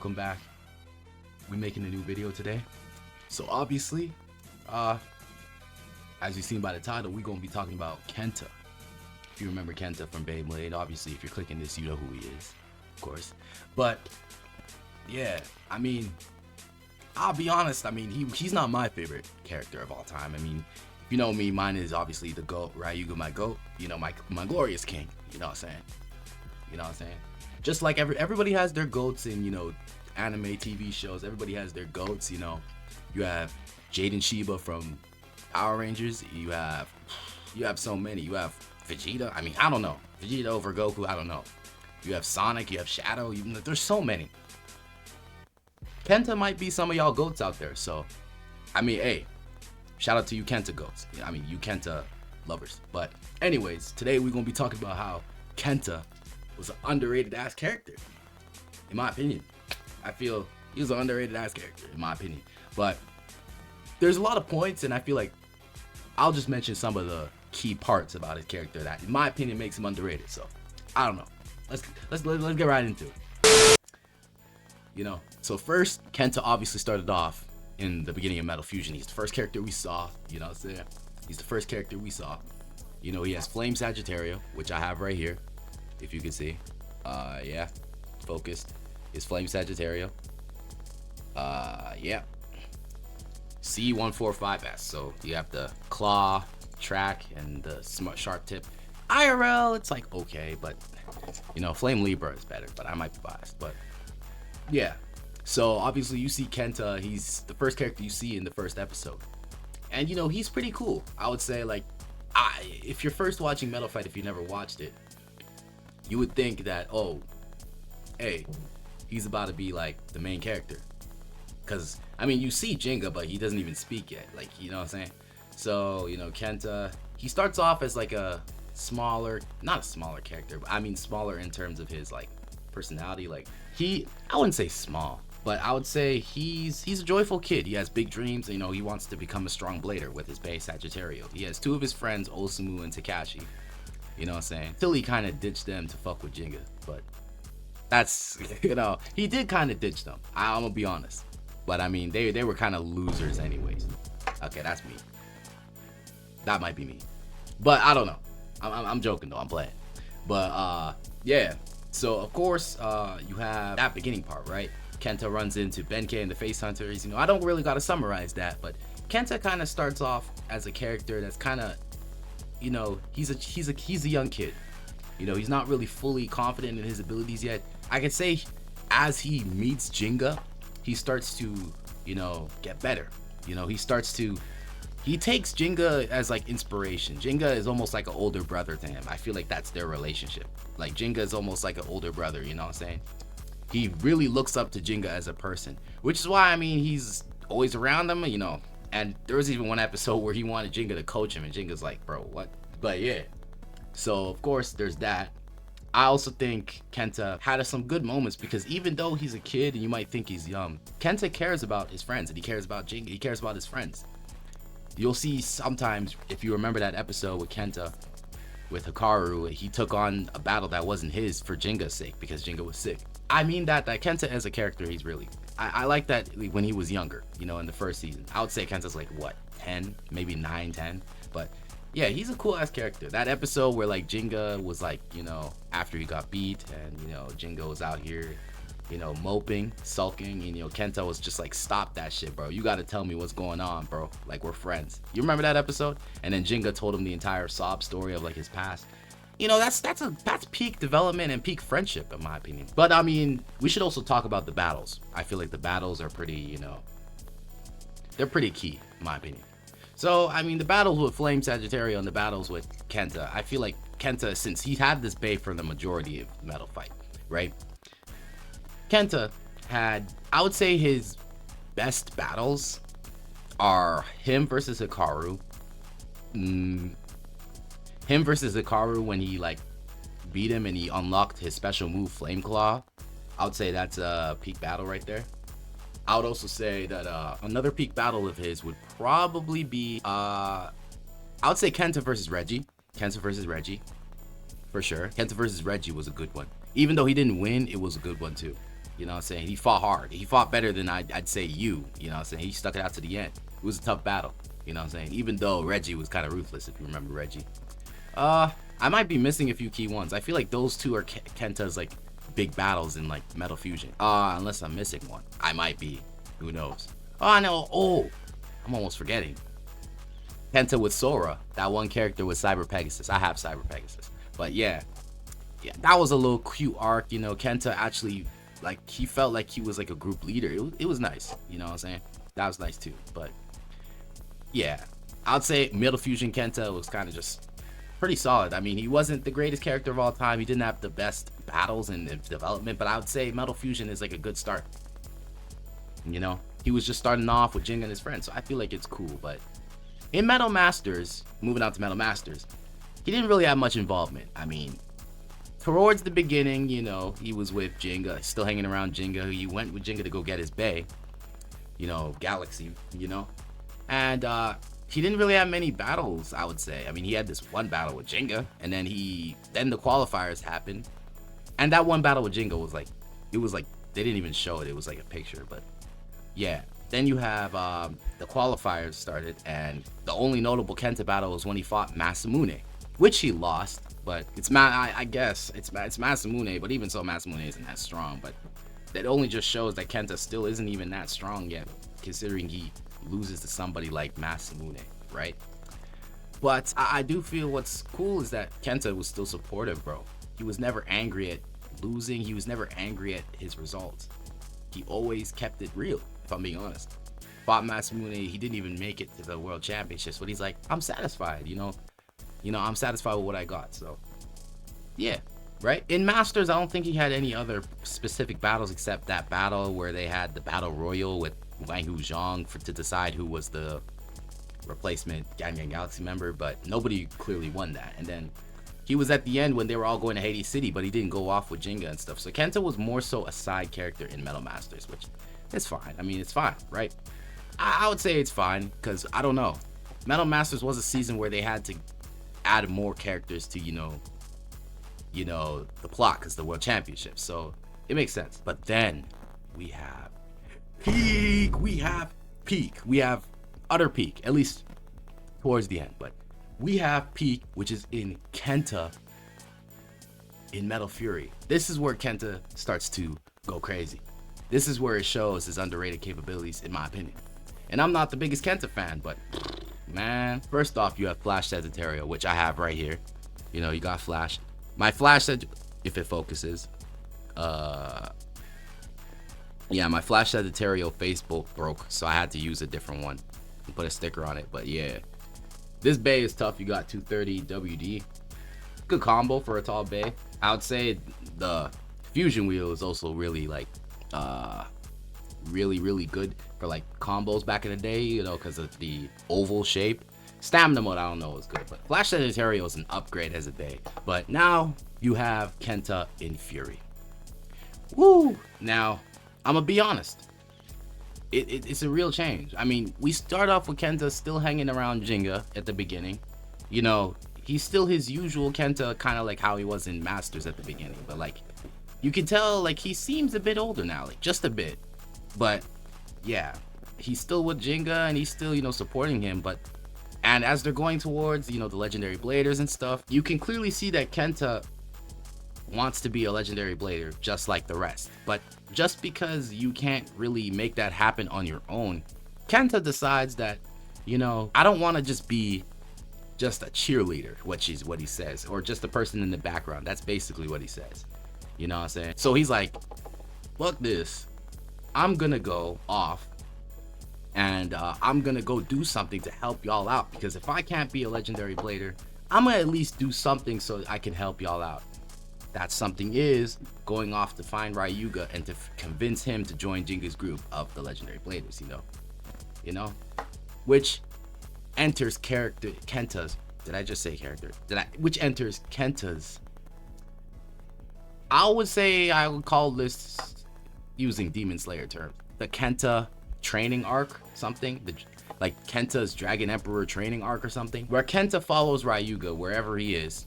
welcome back. We're making a new video today. So obviously, as you've seen by the title, we're gonna be talking about Kenta. If you remember Kenta from Beyblade, obviously if you're clicking this, you know who he is, of course. But yeah, I mean, I'll be honest, I mean, he's not my favorite character of all time. I mean, if you know me, mine is obviously the GOAT, Ryuga, my GOAT, you know, my glorious king, you know what I'm saying? You know what I'm saying? Just like everybody has their GOATs in, you know, anime TV shows, everybody has their GOATs, you know. You have Jaden Shiba from Power Rangers, you have so many. You have Vegeta, I mean, I don't know. Vegeta over Goku, I don't know. You have Sonic, you have Shadow, there's so many. Kenta might be some of y'all GOATs out there, so, I mean, hey, shout out to you Kenta GOATs. I mean, you Kenta lovers. But anyways, today we're going to be talking about how Kenta was an underrated ass character, in my opinion. I feel he was an underrated ass character, in my opinion. But there's a lot of points, and I feel like I'll just mention some of the key parts about his character that, in my opinion, makes him underrated. So, I don't know. Let's get right into it. You know, so first, Kenta obviously started off in the beginning of Metal Fusion. He's the first character we saw, you know what I'm saying? He's the first character we saw. You know, he has Flame Saggitario, which I have right here, if you can see. Yeah, focused. His Flame Saggitario. Yeah. C145S. So you have the claw, track, and the smart sharp tip. IRL, it's like okay, but you know, Flame Libra is better, but I might be biased. But yeah. So obviously you see Kenta, he's the first character you see in the first episode. And you know, he's pretty cool. I would say, like, if you're first watching Metal Fight, if you never watched it, you would think that, oh, hey, he's about to be like the main character. Cause I mean, you see Jinga, but he doesn't even speak yet. Like, you know what I'm saying? So, you know, Kenta, he starts off as like a smaller, not a smaller character, but I mean smaller in terms of his like personality. Like I wouldn't say small, but I would say he's a joyful kid. He has big dreams. You know, he wants to become a strong blader with his base Saggitario. He has two of his friends, Osamu and Takashi. You know what I'm saying? Till he kind of ditched them to fuck with Jinga, but that's, you know, he did kind of ditch them. I'm gonna be honest. But I mean, they were kind of losers anyways. Okay, that's me. That might be me. But I don't know. I'm joking though. I'm playing. But yeah. So of course, you have that beginning part, right? Kenta runs into Benkei and the Face Hunters. You know, I don't really gotta summarize that, but Kenta kind of starts off as a character that's kind of, you know, he's a young kid. You know, he's not really fully confident in his abilities yet. I could say as he meets Jinga, he starts to, you know, get better. You know, he takes Jinga as like inspiration. Jinga is almost like an older brother to him. I feel like that's their relationship. Like Jinga is almost like an older brother, you know what I'm saying? He really looks up to Jinga as a person, which is why, I mean, he's always around him, you know. And there was even one episode where he wanted Jinga to coach him, and Jinga's like, bro, what? But yeah. So of course there's that. I also think Kenta had some good moments because even though he's a kid and you might think he's young, Kenta cares about his friends and he cares about Jinga. He cares about his friends. You'll see sometimes, if you remember that episode with Kenta, with Hikaru, he took on a battle that wasn't his for Jinga's sake because Jinga was sick. I mean that Kenta as a character, he's really, I like that when he was younger, you know, in the first season. I would say Kenta's like, what, 10, maybe 9, 10, but yeah, he's a cool ass character. That episode where like Jinga was like, you know, after he got beat and, you know, Jinga was out here, you know, moping, sulking, and, you know, Kenta was just like, stop that shit, bro. You gotta tell me what's going on, bro. Like, we're friends. You remember that episode? And then Jinga told him the entire sob story of like his past. You know, that's peak development and peak friendship, in my opinion. But I mean, we should also talk about the battles. I feel like the battles are pretty, you know, they're pretty key, in my opinion. So, I mean, the battles with Flame Saggitario and the battles with Kenta, I feel like Kenta, since he had this bay for the majority of Metal Fight, right? Kenta had, I would say his best battles are him versus Hikaru. Him versus Hikaru when he, like, beat him and he unlocked his special move, Flame Claw. I would say that's a peak battle right there. I would also say that another peak battle of his would probably be, I would say Kenta versus Reggie. Kenta versus Reggie, for sure. Kenta versus Reggie was a good one. Even though he didn't win, it was a good one too. You know what I'm saying? He fought hard. He fought better than I'd say you. You know what I'm saying? He stuck it out to the end. It was a tough battle. You know what I'm saying? Even though Reggie was kind of ruthless, if you remember Reggie. I might be missing a few key ones. I feel like those two are Kenta's like big battles in like Metal Fusion. Unless I'm missing one. I might be. Who knows? I know. I'm almost forgetting. Kenta with Sora. That one character with Cyber Pegasus. I have Cyber Pegasus. But yeah, that was a little cute arc. You know, Kenta actually, like, he felt like he was like a group leader. It was nice. You know what I'm saying? That was nice too. But yeah, I'd say Metal Fusion Kenta was kind of just pretty solid. I mean, he wasn't the greatest character of all time. He didn't have the best battles and development, but I would say Metal Fusion is like a good start. You know, he was just starting off with Jinga and his friends, so I feel like it's cool. But in Metal Masters, moving on to Metal Masters, he didn't really have much involvement. I mean, towards the beginning, you know, he was with Jinga, still hanging around Jinga. He went with Jinga to go get his Bay, you know, Galaxy, you know, and he didn't really have many battles, I would say. I mean, he had this one battle with Jinga, and then the qualifiers happened, and that one battle with Jinga was like, they didn't even show it. It was like a picture, but yeah. Then you have the qualifiers started, and the only notable Kenta battle was when he fought Masamune, which he lost. But I guess it's Masamune, but even so, Masamune isn't that strong. But that only just shows that Kenta still isn't even that strong yet, considering he loses to somebody like Masamune, right? But I do feel what's cool is that Kenta was still supportive, bro. He was never angry at losing. He was never angry at his results. He always kept it real, if I'm being honest. Fought Masamune, he didn't even make it to the World Championships, but he's like, I'm satisfied, you know, I'm satisfied with what I got. So yeah, right? In Masters, I don't think he had any other specific battles except that battle where they had the Battle Royal with Wang Hu Zhang to decide who was the replacement Gang Gang Galaxy member, but nobody clearly won that. And then he was at the end when they were all going to Hades City, but he didn't go off with Jinga and stuff. So Kenta was more so a side character in Metal Masters, which is fine. I mean, it's fine, right? I would say it's fine, because I don't know. Metal Masters was a season where they had to add more characters to, you know, the plot, because the World Championship. So it makes sense. But then we have peak. We have utter peak, at least towards the end. But we have peak, which is in Kenta in Metal Fury. This is where Kenta starts to go crazy. This is where it shows his underrated capabilities, in my opinion. And I'm not the biggest Kenta fan, but man, first off, you have Flash Saggitario, which I have right here. You know, you got Flash. My Flash, if it focuses, my Flash Saggitario Facebook broke, so I had to use a different one and put a sticker on it. But yeah, this Bay is tough. You got 230 WD. Good combo for a tall Bay. I would say the Fusion Wheel is also really like, really good for like combos back in the day, you know, because of the oval shape. Stamina mode, I don't know, is good, but Flash Saggitario is an upgrade as a Bay. But now you have Kenta in Fury. Woo! Now, I'm gonna be honest. It's a real change. I mean, we start off with Kenta still hanging around Jinga at the beginning. You know, he's still his usual Kenta, kind of like how he was in Masters at the beginning. But like, you can tell like he seems a bit older now, like just a bit. But yeah, he's still with Jinga and he's still, you know, supporting him. And as they're going towards, you know, the legendary bladers and stuff, you can clearly see that Kenta wants to be a legendary blader just like the rest. But just because you can't really make that happen on your own, Kenta decides that, you know, I don't want to just be just a cheerleader, what he says, or just a person in the background. That's basically what he says. You know what I'm saying? So he's like, fuck this. I'm gonna go off and I'm gonna go do something to help y'all out, because if I can't be a legendary blader, I'm gonna at least do something so I can help y'all out. That something is going off to find Ryuga and to convince him to join Jinga's group of the legendary bladers, you know, which enters Kenta's, did I just say character? Which enters Kenta's, I would call this, using Demon Slayer terms, the Kenta training arc, something, like Kenta's Dragon Emperor training arc or something, where Kenta follows Ryuga wherever he is,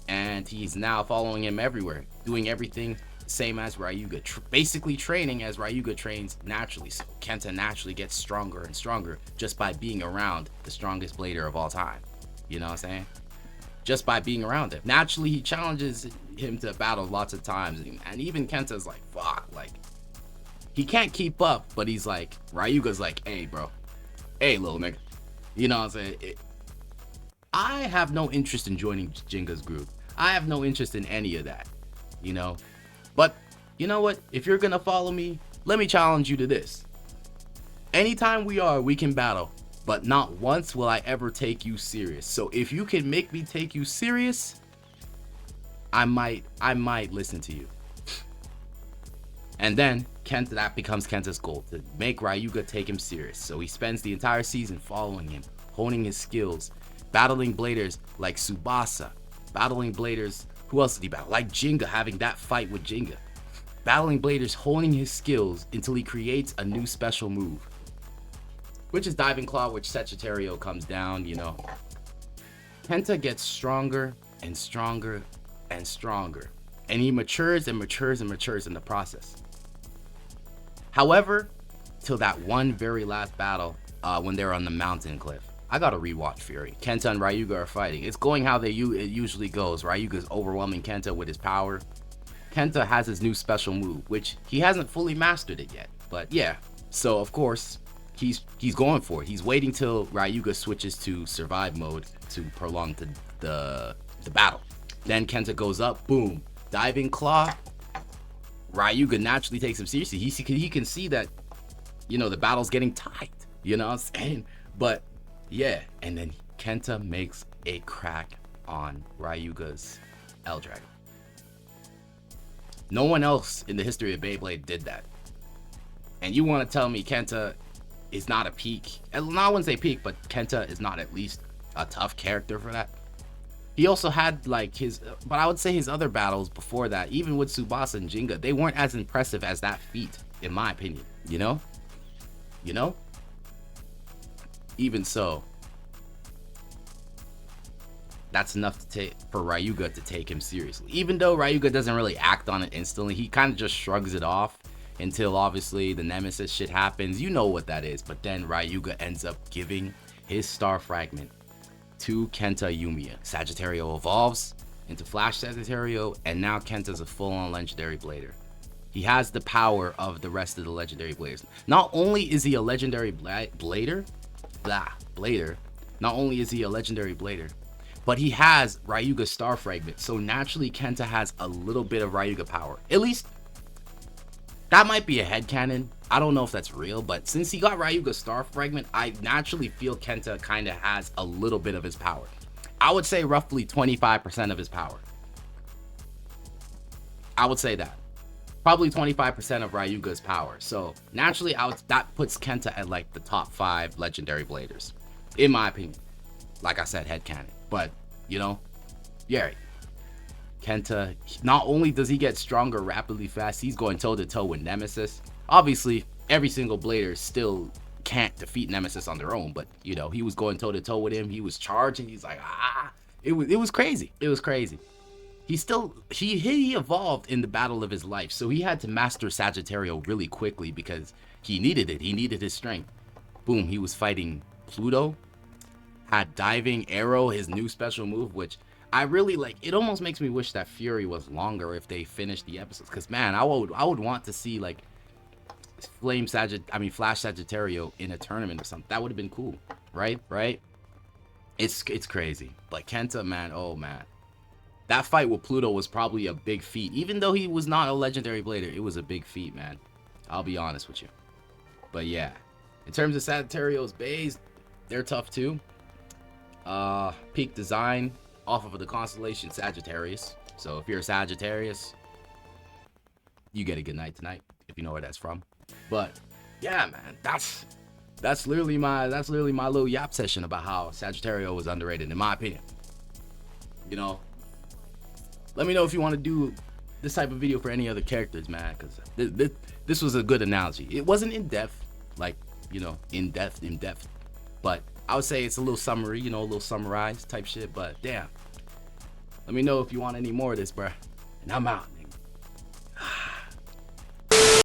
and he's now following him everywhere, doing everything same as Ryuga, basically training as Ryuga trains naturally. So Kenta naturally gets stronger and stronger just by being around the strongest blader of all time. You know what I'm saying? Just by being around him. Naturally, he challenges him to battle lots of times. And even Kenta's like, fuck, like, he can't keep up, but he's like, Ryuga's like, hey, bro. Hey, little nigga. You know what I'm saying? I have no interest in joining Jinga's group. I have no interest in any of that, you know? But, you know what? If you're gonna follow me, let me challenge you to this. Anytime we can battle, but not once will I ever take you serious. So if you can make me take you serious, I might listen to you. And then Kenta, that becomes Kenta's goal, to make Ryuga take him serious. So he spends the entire season following him, honing his skills, battling bladers like Tsubasa, battling bladers, who else did he battle? Like Jinga, having that fight with Jinga. Battling bladers, honing his skills until he creates a new special move, which is Diving Claw, which Saggitario comes down, you know. Kenta gets stronger and stronger and stronger, and he matures and matures and matures in the process. However, till that one very last battle, when they're on the mountain cliff, I gotta rewatch Fury. Kenta and Ryuga are fighting. It's going how it usually goes. Ryuga's overwhelming Kenta with his power. Kenta has his new special move, which he hasn't fully mastered it yet. But yeah, so of course, he's going for it. He's waiting till Ryuga switches to survive mode to prolong the battle. Then Kenta goes up, boom, Diving Claw. Ryuga naturally takes him seriously. He can see that, you know, the battle's getting tight. You know what I'm saying? But yeah, and then Kenta makes a crack on Ryuga's L Dragon. No one else in the history of Beyblade did that. And you want to tell me Kenta is not a peak? And I wouldn't say peak, but Kenta is not at least a tough character for that. He also had like but I would say his other battles before that, even with Tsubasa and Jinga, they weren't as impressive as that feat, in my opinion. You know? Even so, that's enough for Ryuga to take him seriously. Even though Ryuga doesn't really act on it instantly, he kind of just shrugs it off until obviously the Nemesis shit happens. You know what that is. But then Ryuga ends up giving his star fragment to Kenta Yumiya. Saggitario evolves into Flash Saggitario, and now Kenta's a full-on legendary blader. He has the power of the rest of the legendary bladers. Not only is he a legendary blader, not only is he a legendary blader, but he has Ryuga's star fragment. So naturally, Kenta has a little bit of Ryuga power. At least, that might be a headcanon. I don't know if that's real, but since he got Ryuga's star fragment, I naturally feel Kenta kind of has a little bit of his power. I would say roughly 25% of his power. I would say that. Probably 25% of Ryuga's power. So naturally, that puts Kenta at like the top 5 legendary bladers, in my opinion. Like I said, headcanon. But, you know, yeah. Kenta, not only does he get stronger rapidly fast, he's going toe-to-toe with Nemesis. Obviously, every single blader still can't defeat Nemesis on their own, but, you know, he was going toe-to-toe with him. He was charging. He's like, It was crazy. It was crazy. He evolved in the battle of his life, so he had to master Saggitario really quickly because he needed it. He needed his strength. Boom, he was fighting Pluto. Had Diving Arrow, his new special move, which I really like. It almost makes me wish that Fury was longer if they finished the episodes, because man, I would want to see like Flash Saggitario in a tournament or something. That would have been cool, right? It's crazy. But Kenta, man, oh man, that fight with Pluto was probably a big feat. Even though he was not a legendary blader, it was a big feat, man. I'll be honest with you. But yeah, in terms of Saggitario's bays, they're tough too. Peak design off of the constellation Sagittarius. So if you're a Sagittarius, you get a good night tonight, if you know where that's from. But yeah, man, that's literally my little yap session about how Saggitario was underrated, in my opinion. You know, let me know if you want to do this type of video for any other characters, man, because this was a good analogy. It wasn't in depth, like, you know, in depth, but I would say it's a little summary, you know, a little summarized type shit. But damn, let me know if you want any more of this, bruh. And I'm out.